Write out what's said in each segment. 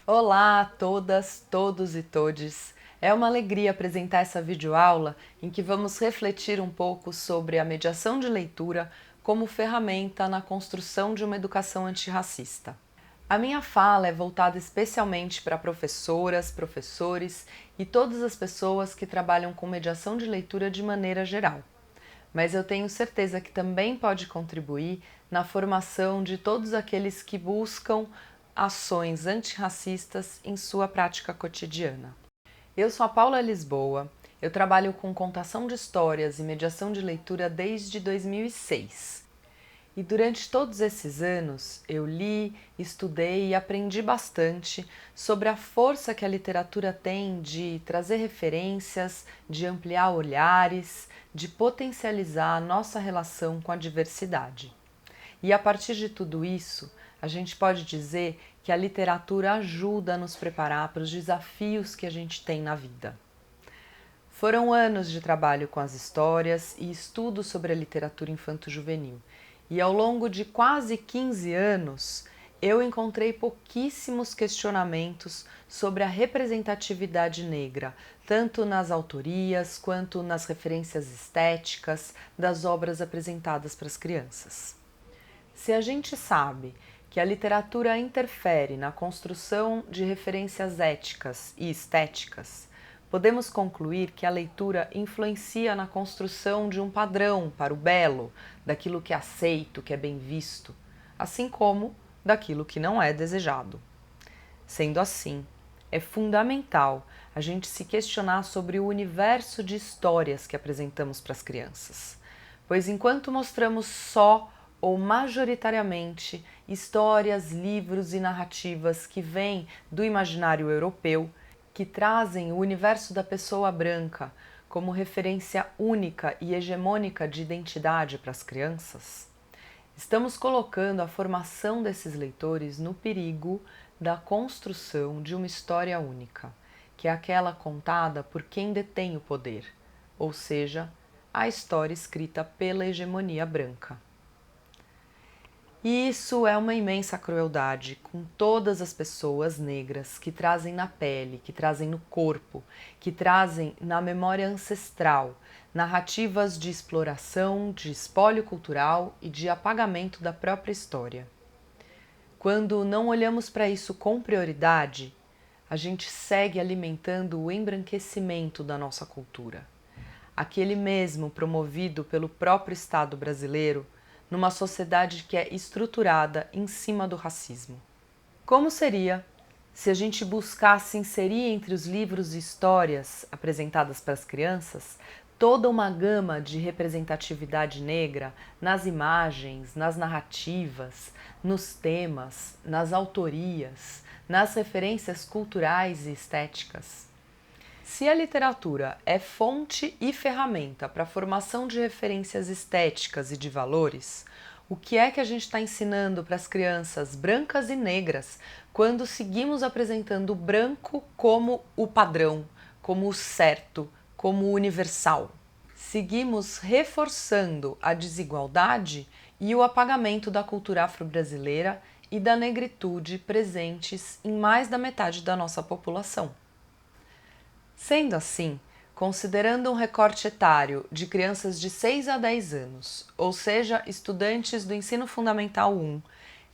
Olá a todas, todos e todes! É uma alegria apresentar essa videoaula em que vamos refletir um pouco sobre a mediação de leitura como ferramenta na construção de uma educação antirracista. A minha fala é voltada especialmente para professoras, professores e todas as pessoas que trabalham com mediação de leitura de maneira geral. Mas eu tenho certeza que também pode contribuir na formação de todos aqueles que buscam ações antirracistas em sua prática cotidiana. Eu sou a Paula Lisboa, eu trabalho com contação de histórias e mediação de leitura desde 2006. E durante todos esses anos eu li, estudei e aprendi bastante sobre a força que a literatura tem de trazer referências, de ampliar olhares, de potencializar a nossa relação com a diversidade. E a partir de tudo isso, a gente pode dizer que a literatura ajuda a nos preparar para os desafios que a gente tem na vida. Foram anos de trabalho com as histórias e estudo sobre a literatura infanto-juvenil. E ao longo de quase 15 anos, eu encontrei pouquíssimos questionamentos sobre a representatividade negra, tanto nas autorias quanto nas referências estéticas das obras apresentadas para as crianças. Se a gente sabe que a literatura interfere na construção de referências éticas e estéticas, podemos concluir que a leitura influencia na construção de um padrão para o belo, daquilo que é aceito, que é bem visto, assim como daquilo que não é desejado. Sendo assim, é fundamental a gente se questionar sobre o universo de histórias que apresentamos para as crianças, pois enquanto mostramos só ou majoritariamente histórias, livros e narrativas que vêm do imaginário europeu, que trazem o universo da pessoa branca como referência única e hegemônica de identidade para as crianças, estamos colocando a formação desses leitores no perigo da construção de uma história única, que é aquela contada por quem detém o poder, ou seja, a história escrita pela hegemonia branca. E isso é uma imensa crueldade com todas as pessoas negras que trazem na pele, que trazem no corpo, que trazem na memória ancestral narrativas de exploração, de espólio cultural e de apagamento da própria história. Quando não olhamos para isso com prioridade, a gente segue alimentando o embranquecimento da nossa cultura, aquele mesmo promovido pelo próprio Estado brasileiro numa sociedade que é estruturada em cima do racismo. Como seria se a gente buscasse inserir entre os livros e histórias apresentadas para as crianças toda uma gama de representatividade negra nas imagens, nas narrativas, nos temas, nas autorias, nas referências culturais e estéticas? Se a literatura é fonte e ferramenta para a formação de referências estéticas e de valores, o que é que a gente está ensinando para as crianças brancas e negras quando seguimos apresentando o branco como o padrão, como o certo, como o universal? Seguimos reforçando a desigualdade e o apagamento da cultura afro-brasileira e da negritude presentes em mais da metade da nossa população. Sendo assim, considerando um recorte etário de crianças de 6 a 10 anos, ou seja, estudantes do Ensino Fundamental 1,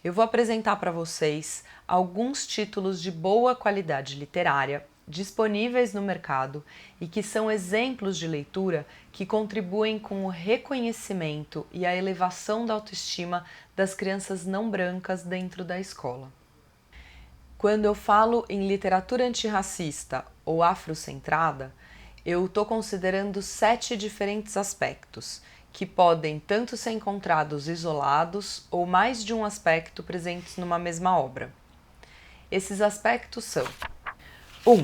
eu vou apresentar para vocês alguns títulos de boa qualidade literária disponíveis no mercado e que são exemplos de leitura que contribuem com o reconhecimento e a elevação da autoestima das crianças não brancas dentro da escola. Quando eu falo em literatura antirracista ou afrocentrada, eu estou considerando 7 diferentes aspectos, que podem tanto ser encontrados isolados ou mais de um aspecto presentes numa mesma obra. Esses aspectos são: 1.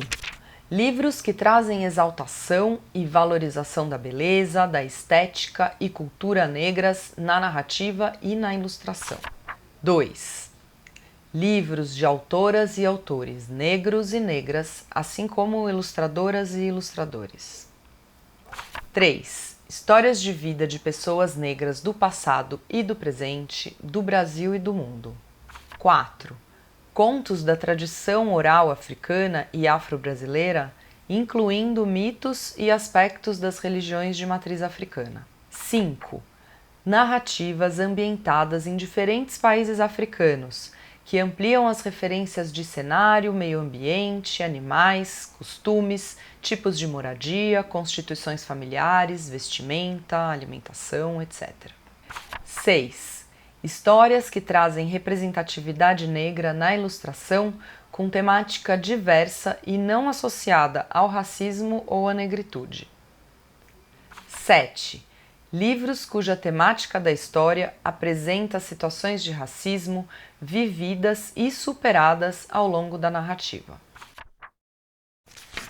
Livros que trazem exaltação e valorização da beleza, da estética e cultura negras na narrativa e na ilustração. 2. Livros de autoras e autores negros e negras, assim como ilustradoras e ilustradores. 3. Histórias de vida de pessoas negras do passado e do presente, do Brasil e do mundo. 4. contos da tradição oral africana e afro-brasileira, incluindo mitos e aspectos das religiões de matriz africana. 5. Narrativas ambientadas em diferentes países africanos, que ampliam as referências de cenário, meio ambiente, animais, costumes, tipos de moradia, constituições familiares, vestimenta, alimentação, etc. 6. Histórias que trazem representatividade negra na ilustração com temática diversa e não associada ao racismo ou à negritude. 7. Livros cuja temática da história apresenta situações de racismo vividas e superadas ao longo da narrativa.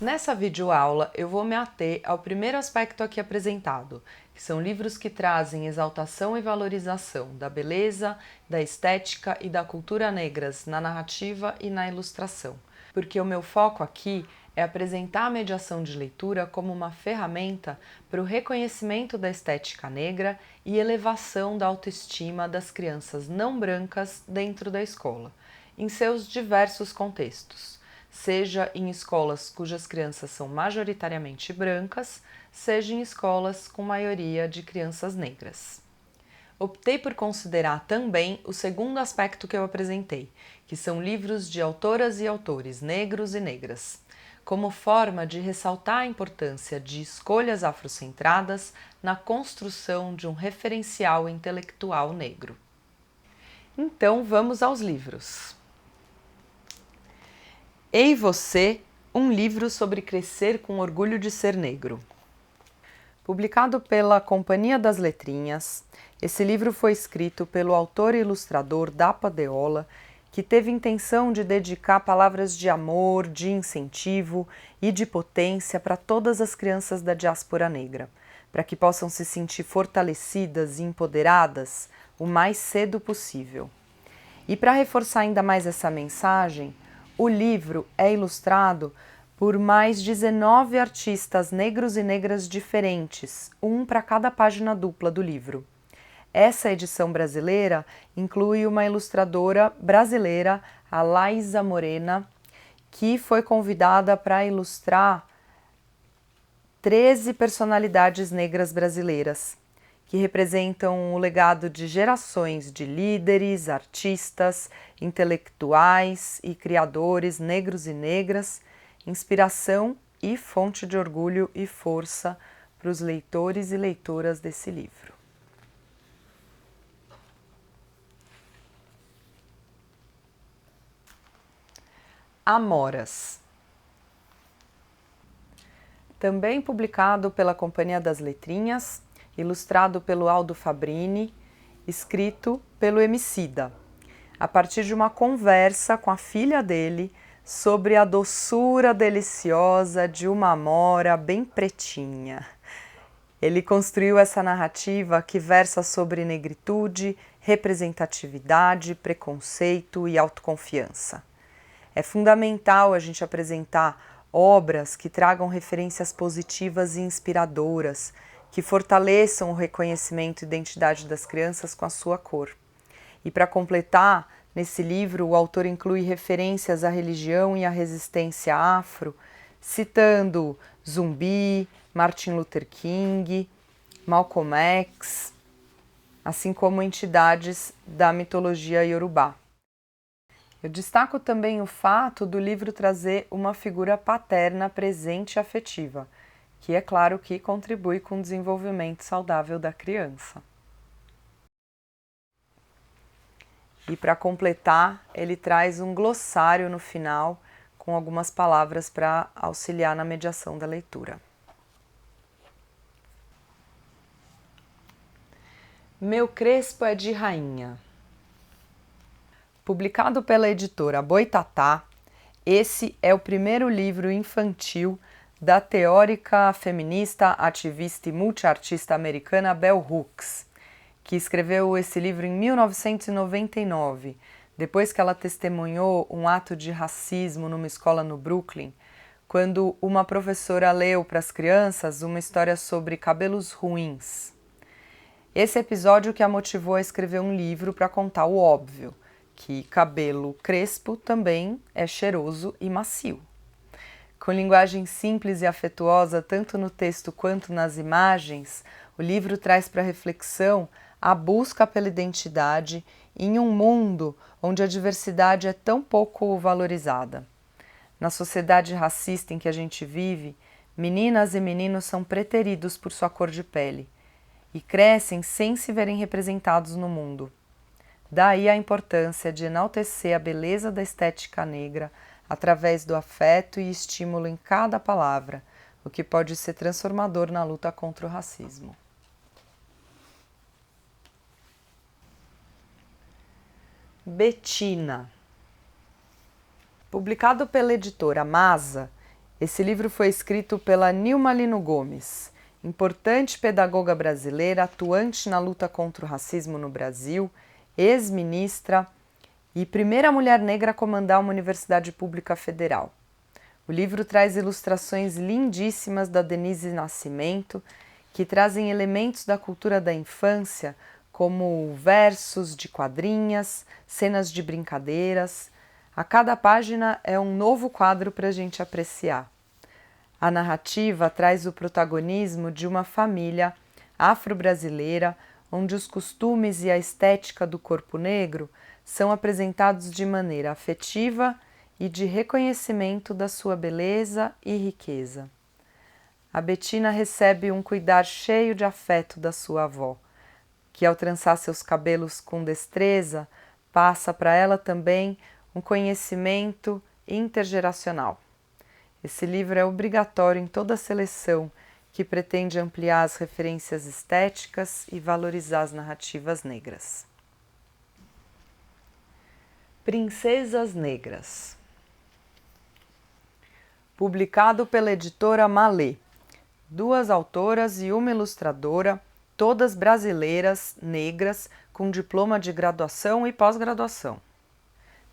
Nessa videoaula eu vou me ater ao primeiro aspecto aqui apresentado, que são livros que trazem exaltação e valorização da beleza, da estética e da cultura negras na narrativa e na ilustração, porque o meu foco aqui é apresentar a mediação de leitura como uma ferramenta para o reconhecimento da estética negra e elevação da autoestima das crianças não brancas dentro da escola, em seus diversos contextos, seja em escolas cujas crianças são majoritariamente brancas, seja em escolas com maioria de crianças negras. Optei por considerar também o segundo aspecto que eu apresentei, que são livros de autoras e autores negros e negras, como forma de ressaltar a importância de escolhas afrocentradas na construção de um referencial intelectual negro. Então vamos aos livros. Ei Você, um livro sobre crescer com orgulho de ser negro. Publicado pela Companhia das Letrinhas, esse livro foi escrito pelo autor e ilustrador Dapa Deola, que teve intenção de dedicar palavras de amor, de incentivo e de potência para todas as crianças da diáspora negra, para que possam se sentir fortalecidas e empoderadas o mais cedo possível. E para reforçar ainda mais essa mensagem, o livro é ilustrado por mais 19 artistas negros e negras diferentes, um para cada página dupla do livro. Essa edição brasileira inclui uma ilustradora brasileira, a Laísa Morena, que foi convidada para ilustrar 13 personalidades negras brasileiras, que representam o legado de gerações de líderes, artistas, intelectuais e criadores negros e negras, inspiração e fonte de orgulho e força para os leitores e leitoras desse livro. Amoras. Também publicado pela Companhia das Letrinhas, ilustrado pelo Aldo Fabrini, escrito pelo Emicida, a partir de uma conversa com a filha dele sobre a doçura deliciosa de uma amora bem pretinha. Ele construiu essa narrativa que versa sobre negritude, representatividade, preconceito e autoconfiança. É fundamental a gente apresentar obras que tragam referências positivas e inspiradoras, que fortaleçam o reconhecimento e identidade das crianças com a sua cor. E para completar, nesse livro o autor inclui referências à religião e à resistência afro, citando Zumbi, Martin Luther King, Malcolm X, assim como entidades da mitologia iorubá. Eu destaco também o fato do livro trazer uma figura paterna presente e afetiva, que é claro que contribui com o desenvolvimento saudável da criança. E para completar, ele traz um glossário no final com algumas palavras para auxiliar na mediação da leitura. Meu Crespo é de Rainha. Publicado pela editora Boitatá, esse é o primeiro livro infantil da teórica feminista, ativista e multiartista americana Bell Hooks, que escreveu esse livro em 1999, depois que ela testemunhou um ato de racismo numa escola no Brooklyn, quando uma professora leu para as crianças uma história sobre cabelos ruins. Esse episódio que a motivou a escrever um livro para contar o óbvio, que cabelo crespo também é cheiroso e macio. Com linguagem simples e afetuosa, tanto no texto quanto nas imagens, o livro traz para reflexão a busca pela identidade em um mundo onde a diversidade é tão pouco valorizada. Na sociedade racista em que a gente vive, meninas e meninos são preteridos por sua cor de pele e crescem sem se verem representados no mundo. Daí a importância de enaltecer a beleza da estética negra através do afeto e estímulo em cada palavra, o que pode ser transformador na luta contra o racismo. Betina. Publicado pela editora Masa, esse livro foi escrito pela Nilma Lino Gomes, importante pedagoga brasileira atuante na luta contra o racismo no Brasil, ex-ministra e primeira mulher negra a comandar uma universidade pública federal. O livro traz ilustrações lindíssimas da Denise Nascimento, que trazem elementos da cultura da infância, como versos de quadrinhas, cenas de brincadeiras. A cada página é um novo quadro para a gente apreciar. A narrativa traz o protagonismo de uma família afro-brasileira, onde os costumes e a estética do corpo negro são apresentados de maneira afetiva e de reconhecimento da sua beleza e riqueza. A Betina recebe um cuidar cheio de afeto da sua avó, que ao trançar seus cabelos com destreza, passa para ela também um conhecimento intergeracional. Esse livro é obrigatório em toda a seleção que pretende ampliar as referências estéticas e valorizar as narrativas negras. Princesas Negras. Publicado pela editora Malê. 2 autoras e uma ilustradora, todas brasileiras, negras, com diploma de graduação e pós-graduação.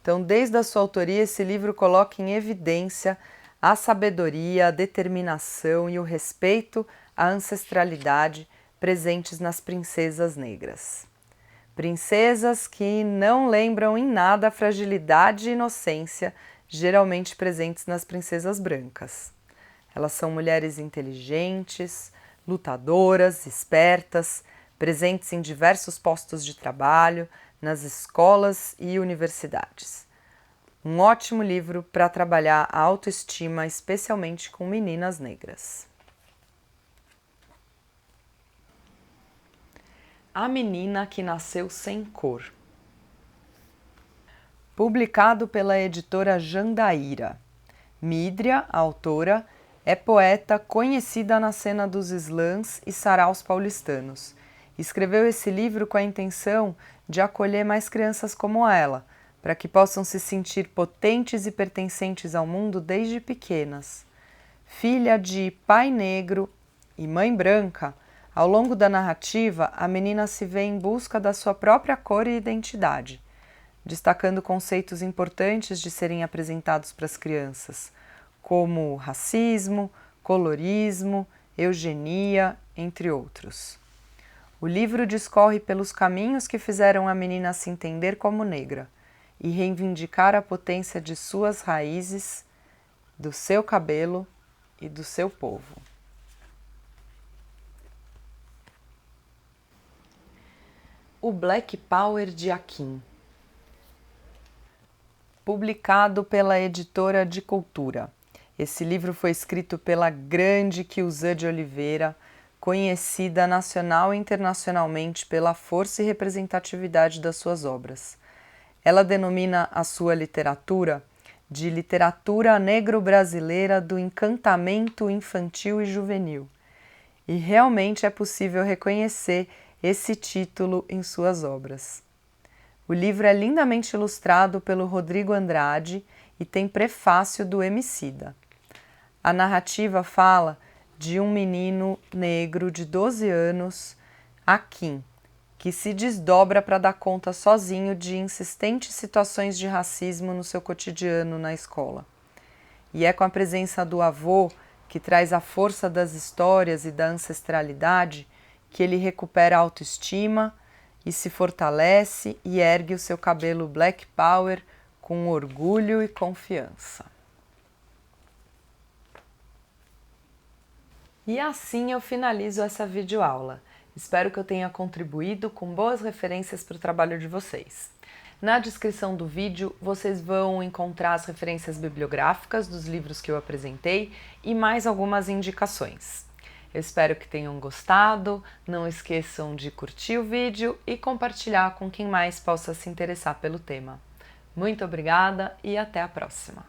Então, desde a sua autoria, esse livro coloca em evidência a sabedoria, a determinação e o respeito à ancestralidade presentes nas princesas negras. Princesas que não lembram em nada a fragilidade e inocência geralmente presentes nas princesas brancas. Elas são mulheres inteligentes, lutadoras, espertas, presentes em diversos postos de trabalho, nas escolas e universidades. Um ótimo livro para trabalhar a autoestima, especialmente com meninas negras. A Menina que Nasceu Sem Cor. Publicado pela editora Jandaíra. Mídria, a autora, é poeta conhecida na cena dos slams e saraus paulistanos. Escreveu esse livro com a intenção de acolher mais crianças como ela, para que possam se sentir potentes e pertencentes ao mundo desde pequenas. Filha de pai negro e mãe branca, ao longo da narrativa, a menina se vê em busca da sua própria cor e identidade, destacando conceitos importantes de serem apresentados para as crianças, como racismo, colorismo, eugenia, entre outros. O livro discorre pelos caminhos que fizeram a menina se entender como negra e reivindicar a potência de suas raízes, do seu cabelo e do seu povo. O Black Power de Akin. Publicado pela editora de Cultura. Esse livro foi escrito pela grande Kiusã de Oliveira, conhecida nacional e internacionalmente pela força e representatividade das suas obras. Ela denomina a sua literatura de literatura negro-brasileira do encantamento infantil e juvenil. E realmente é possível reconhecer esse título em suas obras. O livro é lindamente ilustrado pelo Rodrigo Andrade e tem prefácio do Emicida. A narrativa fala de um menino negro de 12 anos, Akin, que se desdobra para dar conta sozinho de insistentes situações de racismo no seu cotidiano na escola. E é com a presença do avô, que traz a força das histórias e da ancestralidade, que ele recupera a autoestima e se fortalece e ergue o seu cabelo Black Power com orgulho e confiança. E assim eu finalizo essa videoaula. Espero que eu tenha contribuído com boas referências para o trabalho de vocês. Na descrição do vídeo vocês vão encontrar as referências bibliográficas dos livros que eu apresentei e mais algumas indicações. Eu espero que tenham gostado, não esqueçam de curtir o vídeo e compartilhar com quem mais possa se interessar pelo tema. Muito obrigada e até a próxima!